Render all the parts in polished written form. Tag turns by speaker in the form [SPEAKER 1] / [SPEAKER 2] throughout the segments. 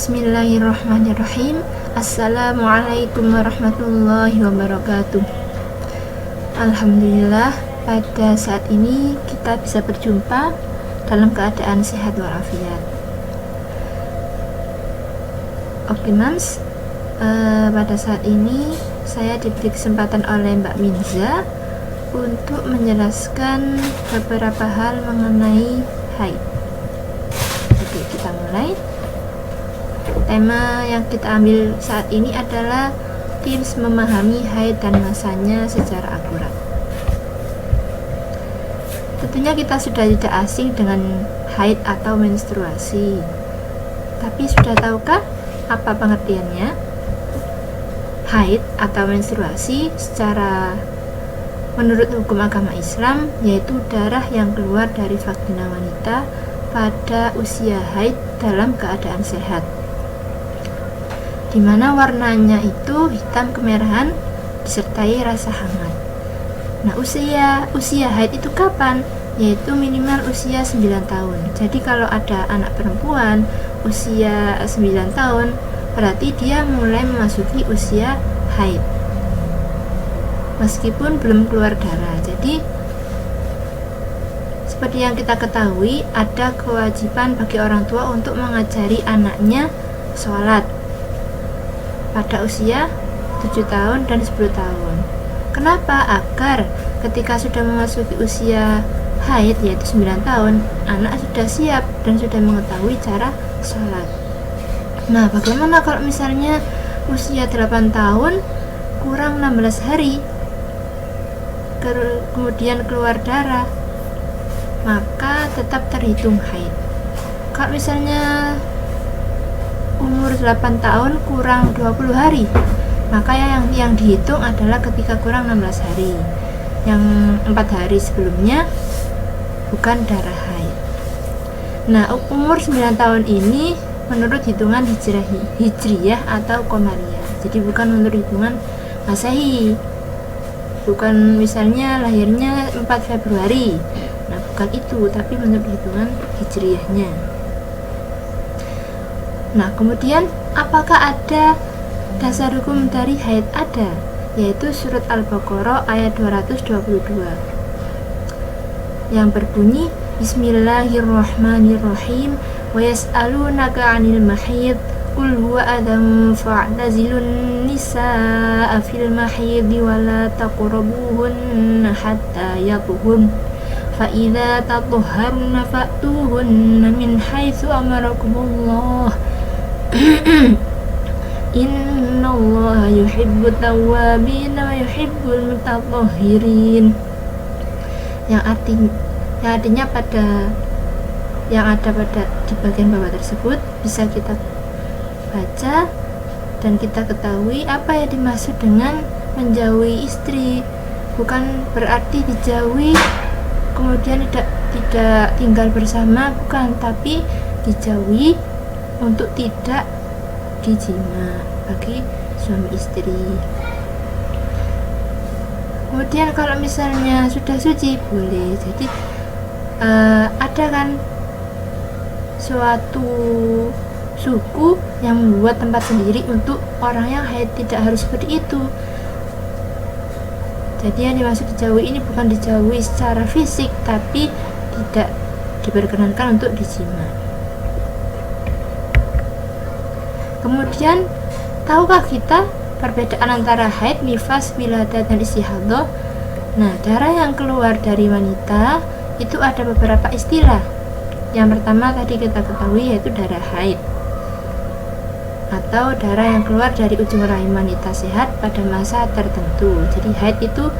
[SPEAKER 1] Bismillahirrahmanirrahim. Assalamualaikum warahmatullahi wabarakatuh. Alhamdulillah, pada saat ini kita bisa berjumpa dalam keadaan sehat walafiat. Oke Mams, pada saat ini saya diberi kesempatan oleh Mbak Minza untuk menjelaskan beberapa hal mengenai haid. Oke, kita mulai. Tema yang kita ambil saat ini adalah tips memahami haid dan masanya secara akurat. Tentunya kita sudah tidak asing dengan haid atau menstruasi. Tapi sudah tahukah apa pengertiannya? Haid atau menstruasi secara menurut hukum agama Islam yaitu darah yang keluar dari vagina wanita pada usia haid dalam keadaan sehat, di mana warnanya itu hitam kemerahan disertai rasa hangat. Nah, usia haid itu kapan? Yaitu minimal usia 9 tahun. Jadi kalau ada anak perempuan usia 9 tahun, berarti dia mulai memasuki usia haid, meskipun belum keluar darah. Jadi seperti yang kita ketahui, ada kewajiban bagi orang tua untuk mengajari anaknya sholat pada usia 7 tahun dan 10 tahun. Kenapa? Agar ketika sudah memasuki usia haid yaitu 9 tahun, anak sudah siap dan sudah mengetahui cara sholat. Nah, bagaimana kalau misalnya usia 8 tahun kurang 16 hari kemudian keluar darah, maka tetap terhitung haid. Kalau misalnya umur 8 tahun kurang 20 hari, maka yang dihitung adalah ketika kurang 16 hari. Yang 4 hari sebelumnya bukan darah haid. Nah, umur 9 tahun ini menurut hitungan hijriyah atau qamariyah. Jadi bukan menurut hitungan Masehi. Bukan misalnya lahirnya 4 Februari. Nah, bukan itu, tapi menurut hitungan hijriyahnya. Nah, kemudian apakah ada dasar hukum dari haid? Ada, yaitu surat Al-Baqarah ayat 222 yang berbunyi Bismillahirrahmanirrahim wa yas'alunaka 'anil mahid qul huwa adam fa'tazilun nisaa fil mahid wa la taqrabuhunna hatta yatuhun fa idza tatahharna fa'tuhunna min haitsu amarakumullah innallaha yuhibbut tawwabin wa yuhibbul mutatahhirin. Yang artinya yang ada di bagian bawah tersebut bisa kita baca dan kita ketahui apa yang dimaksud dengan menjauhi istri. Bukan berarti dijauhi kemudian tidak tinggal bersama, bukan, tapi dijauhi untuk tidak dijima bagi suami istri. Kemudian kalau misalnya sudah suci boleh. Jadi ada kan suatu suku yang membuat tempat sendiri untuk orang yang haid, tidak harus seperti itu. Jadi yang dimaksud dijauhi ini bukan dijauhi secara fisik, tapi tidak diperkenankan untuk dijima. Kemudian tahukah kita perbedaan antara haid, nifas, wiladah, dan istihadah? Nah, darah yang keluar dari wanita itu ada beberapa istilah. Yang pertama tadi kita ketahui yaitu darah haid, atau darah yang keluar dari ujung rahim wanita sehat pada masa tertentu. Jadi haid itu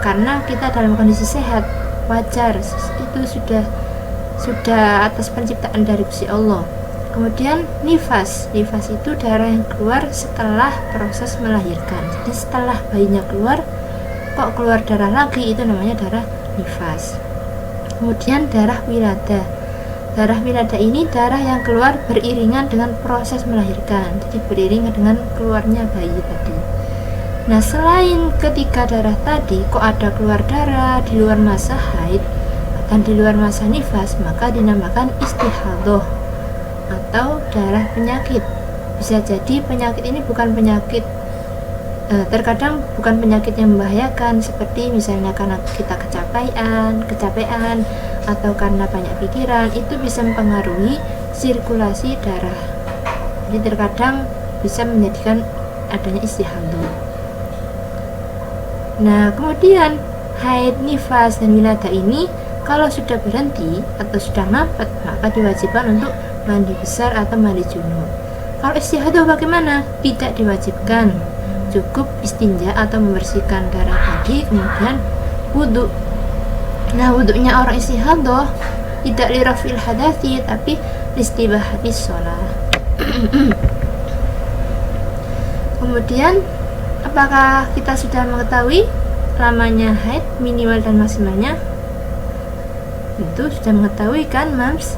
[SPEAKER 1] karena kita dalam kondisi sehat, wajar, itu sudah atas penciptaan dari Gusti Allah. Kemudian nifas itu darah yang keluar setelah proses melahirkan. Jadi setelah bayinya keluar, kok keluar darah lagi, itu namanya darah nifas. Kemudian darah wiladah. Darah wiladah ini darah yang keluar beriringan dengan proses melahirkan. Jadi beriringan dengan keluarnya bayi tadi. Nah, selain ketiga darah tadi, kok ada keluar darah di luar masa haid dan di luar masa nifas, maka dinamakan istihadah atau darah penyakit. Bisa jadi penyakit ini bukan penyakit, terkadang bukan penyakit yang membahayakan, seperti misalnya karena kita kecapean atau karena banyak pikiran, itu bisa mempengaruhi sirkulasi darah. Jadi terkadang bisa menjadikan adanya istihadah. Nah, kemudian haid, nifas, dan wilada ini kalau sudah berhenti atau sudah mapat, maka diwajibkan untuk mandi besar atau mandi junub. Kalau istihadah bagaimana? Tidak diwajibkan, cukup istinja atau membersihkan darah tadi, kemudian wudhu. Nah, wudhunya orang istihadah tidak lirafil hadasi, tapi listibahatis sholat. Kemudian, apakah kita sudah mengetahui lamanya haid, minimal dan maksimalnya? Itu sudah mengetahui kan, Mams?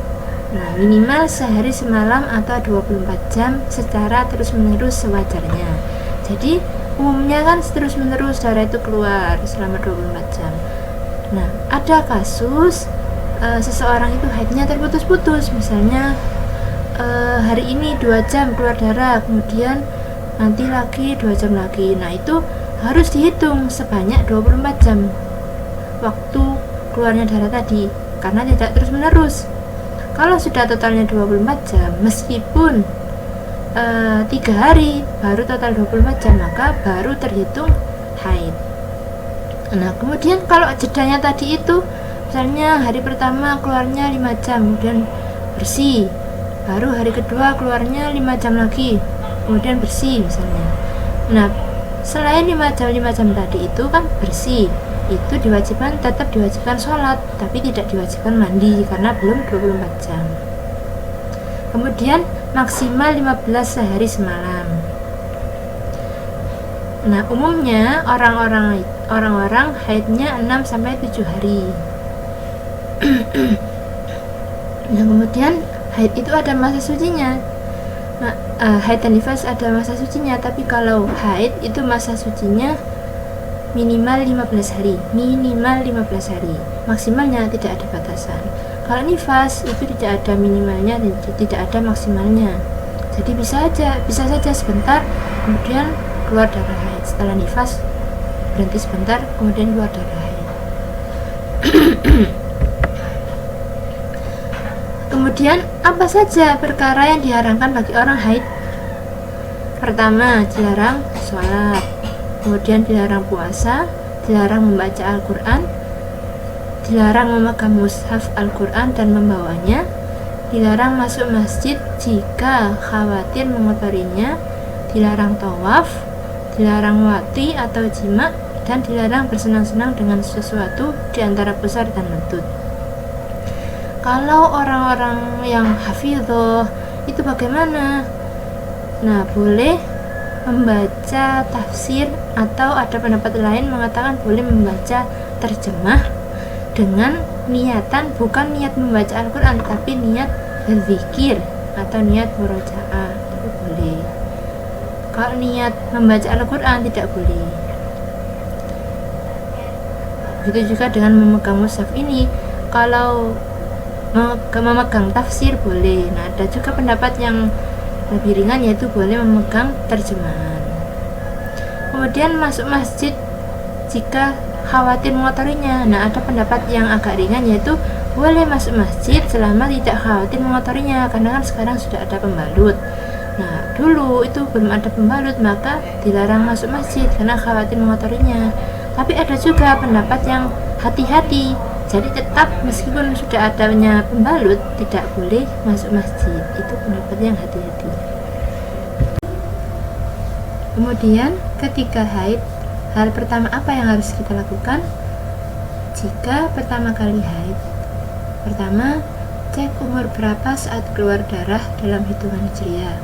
[SPEAKER 1] Nah, minimal sehari semalam atau 24 jam secara terus-menerus sewajarnya. Jadi, umumnya kan terus-menerus darah itu keluar selama 24 jam. Nah, ada kasus seseorang itu haidnya terputus-putus. Misalnya, hari ini 2 jam keluar darah, kemudian nanti lagi 2 jam lagi. Nah, itu harus dihitung sebanyak 24 jam waktu keluarnya darah tadi, karena tidak terus-menerus. Kalau sudah totalnya 24 jam, meskipun 3 hari baru total 24 jam, maka baru terhitung haid. Nah, kemudian kalau jedanya tadi itu, misalnya hari pertama keluarnya 5 jam, kemudian bersih, baru hari kedua keluarnya 5 jam lagi, kemudian bersih misalnya. Nah, selain 5 jam tadi itu kan bersih, itu tetap diwajibkan sholat, tapi tidak diwajibkan mandi karena belum 24 jam. Kemudian maksimal 15 sehari semalam. Nah, umumnya orang-orang haidnya 6-7 hari. Nah, kemudian haid itu ada masa sucinya. Nah, haid dan nifas ada masa sucinya, tapi kalau haid itu masa sucinya minimal 15 hari, maksimalnya tidak ada batasan. Kalau nifas itu tidak ada minimalnya dan tidak ada maksimalnya, jadi bisa saja sebentar kemudian keluar darah haid, setelah nifas berhenti sebentar kemudian keluar darah haid. Kemudian apa saja perkara yang diharamkan bagi orang haid? Pertama, dilarang sholat, kemudian dilarang puasa, dilarang membaca Al-Quran, dilarang memegang mushaf Al-Quran dan membawanya, dilarang masuk masjid jika khawatir mengotorinya, dilarang tawaf, dilarang wati atau jima, dan dilarang bersenang-senang dengan sesuatu di antara pusar dan lutut. Kalau orang-orang yang hafidhoh itu bagaimana? Nah, boleh membaca tafsir, atau ada pendapat lain mengatakan boleh membaca terjemah dengan niatan bukan niat membaca Al-Quran, tapi niat berzikir atau niat murojaah, itu boleh. Kalau niat membaca Al-Quran tidak boleh. Begitu juga dengan memegang mushaf ini. Kalau memegang tafsir boleh. Nah, ada juga pendapat yang lebih ringan, yaitu boleh memegang terjemahan. Kemudian masuk masjid jika khawatir mengotorinya. Nah, ada pendapat yang agak ringan, yaitu boleh masuk masjid selama tidak khawatir mengotorinya, karena kan sekarang sudah ada pembalut. Nah, dulu itu belum ada pembalut, maka dilarang masuk masjid karena khawatir mengotorinya. Tapi ada juga pendapat yang hati-hati, jadi tetap meskipun sudah adanya pembalut tidak boleh masuk masjid. Itu pendapat yang hati-hati. Kemudian ketika haid, hal pertama apa yang harus kita lakukan? Jika pertama kali haid, pertama cek umur berapa saat keluar darah dalam hitungan hijriah.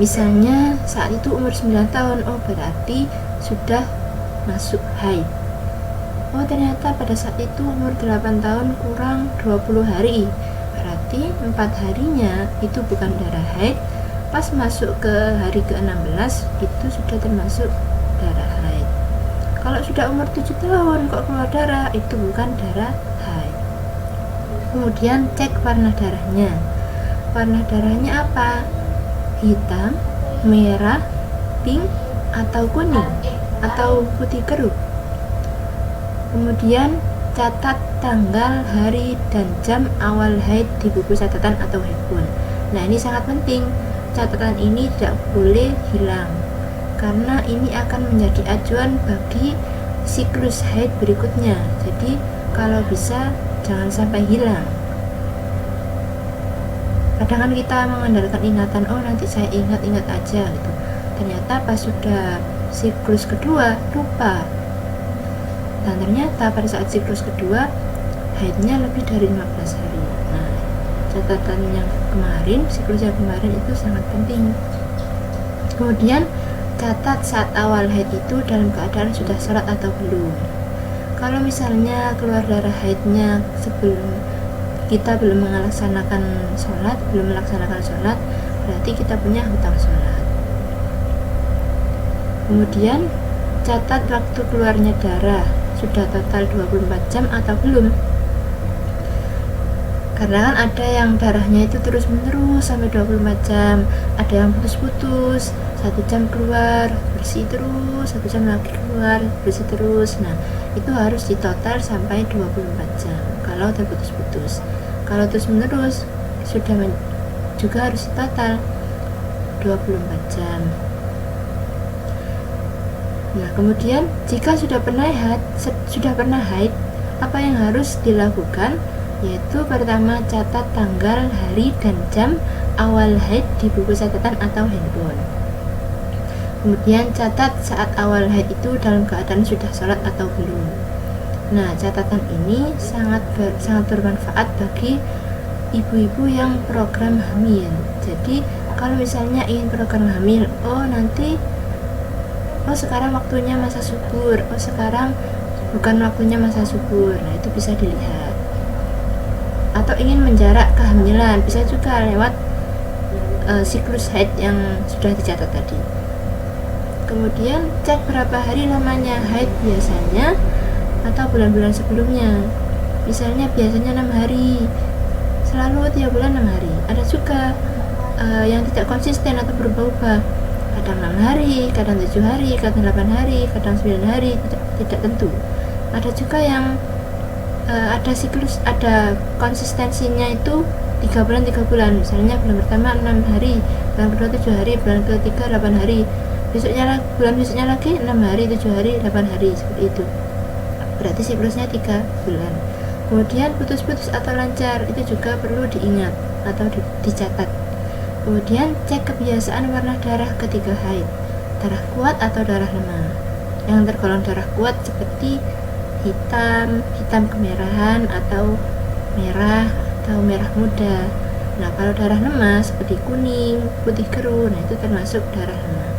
[SPEAKER 1] Misalnya saat itu umur 9 tahun, oh berarti sudah masuk haid. Oh ternyata pada saat itu umur 8 tahun kurang 20 hari, berarti 4 harinya itu bukan darah haid. Pas masuk ke hari ke-16 itu sudah termasuk darah haid. Kalau sudah umur 7 tahun kok keluar darah, itu bukan darah haid. Kemudian cek warna darahnya. warna darahnya apa? Hitam, merah, pink, atau kuning, atau putih keruh. Kemudian catat tanggal, hari, dan jam awal haid di buku catatan atau handphone. Nah, ini sangat penting. Catatan ini tidak boleh hilang karena ini akan menjadi acuan bagi siklus haid berikutnya. Jadi kalau bisa jangan sampai hilang. Kadang kan kita mengandalkan ingatan, oh nanti saya ingat-ingat aja gitu. Ternyata pas sudah siklus kedua lupa. Dan ternyata pada saat siklus kedua haidnya lebih dari 15 hari. Nah, catatan yang kemarin, siklus yang kemarin itu sangat penting. Kemudian catat saat awal haid itu dalam keadaan sudah sholat atau belum. Kalau misalnya keluar darah haidnya sebelum kita belum melaksanakan sholat, berarti kita punya hutang sholat. Kemudian catat waktu keluarnya darah, sudah total 24 jam atau belum. Karena kan ada yang darahnya itu terus menerus sampai 24 jam, ada yang putus-putus, 1 jam keluar bersih terus, 1 jam lagi keluar bersih terus. Nah, itu harus ditotal sampai 24 jam kalau terputus-putus. Kalau terus menerus juga harus ditotal 24 jam. Nah, kemudian jika sudah pernah haid, apa yang harus dilakukan? Yaitu pertama, catat tanggal, hari, dan jam awal haid di buku catatan atau handphone. Kemudian catat saat awal haid itu dalam keadaan sudah sholat atau belum. Nah, catatan ini sangat bermanfaat bagi ibu-ibu yang program hamil. Jadi kalau misalnya ingin program hamil, sekarang waktunya masa subur, sekarang bukan waktunya masa subur. Nah, itu bisa dilihat. Atau ingin menjarak kehamilan, bisa juga lewat siklus haid yang sudah dicatat tadi. Kemudian cek berapa hari lamanya haid biasanya atau bulan-bulan sebelumnya. Misalnya biasanya 6 hari, selalu tiap bulan 6 hari. Ada juga yang tidak konsisten atau berubah-ubah, kadang 6 hari, kadang 7 hari, kadang 8 hari, kadang 9 hari, tidak tentu. Ada juga yang ada siklus, ada konsistensinya itu 3 bulan 3 bulan. Misalnya bulan pertama 6 hari, bulan kedua 7 hari, bulan ketiga 8 hari, bulan besoknya lagi 6 hari, 7 hari, 8 hari, seperti itu. Berarti siklusnya 3 bulan. Kemudian putus-putus atau lancar itu juga perlu diingat atau dicatat. Kemudian cek kebiasaan warna darah ketika haid, darah kuat atau darah lemah. Yang tergolong darah kuat seperti hitam kemerahan, atau merah muda. Nah, kalau darah lemah seperti kuning, putih keruh, nah itu termasuk darah lemah.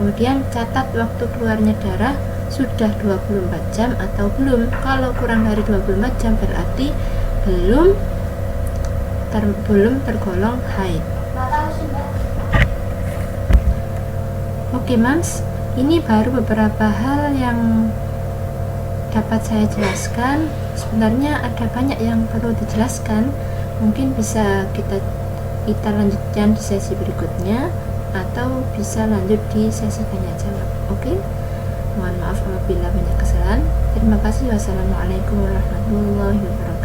[SPEAKER 1] Kemudian catat waktu keluarnya darah sudah 24 jam atau belum. Kalau kurang dari 24 jam berarti belum tergolong haid. Oke, Mams, ini baru beberapa hal yang dapat saya jelaskan. Sebenarnya ada banyak yang perlu dijelaskan. Mungkin bisa kita lanjutkan di sesi berikutnya, atau bisa lanjut di sesi tanya jawab. Oke? Mohon maaf apabila banyak kesalahan. Terima kasih. Wassalamualaikum warahmatullahi wabarakatuh.